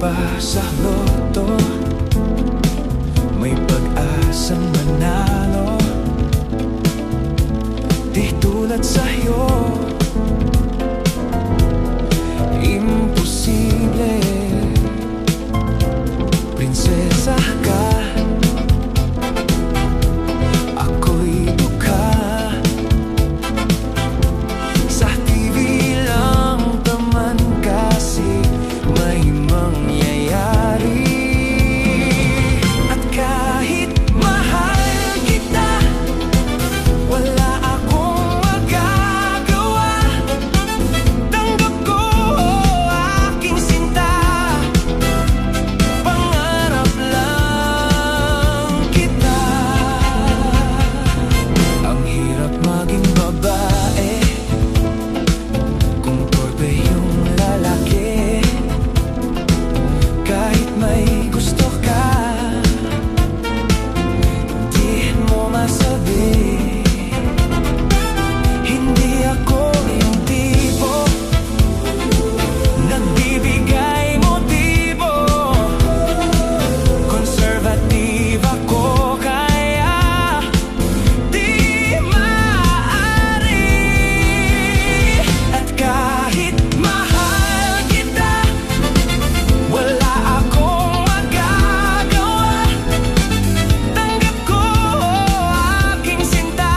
pa sa loto, may pag-asang manalo. Di tulad sa'yo, imposible. Prinsesa ka, ako'y dukha. Sa TV lang taman kasi may mangyayari. At kahit mahal kita, wala akong magagawa. Tanggap ko aking sinta, pangarap lang kita. Ang hirap maging babae kung torpe yung lalaki. Kahit may gusto ka, di mo masabi. Hindi ako yung tipo nagbibigay motibo. Conservative ako, kaya di maaari. At kahit mahal kita, wala akong magagawa. Tanggap ko aking sinta,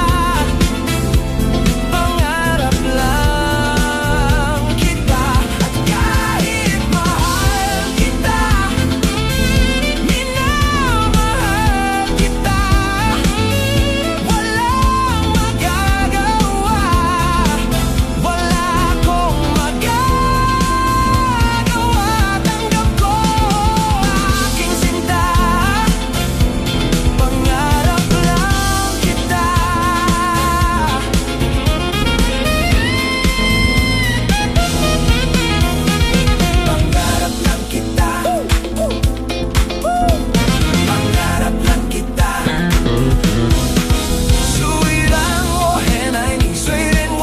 pangarap lang kita. At kahit mahal kita, minamahal kita, walang magagawa. Wala akong magagawa. Tanggap ko aking sinta, pangarap lang kita. Pangarap lang kita. Pangarap lang kita. 虽然我很爱你，虽然我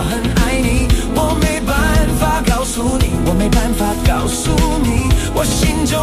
很爱你，我没办法告诉你，我没办法告诉你，我心中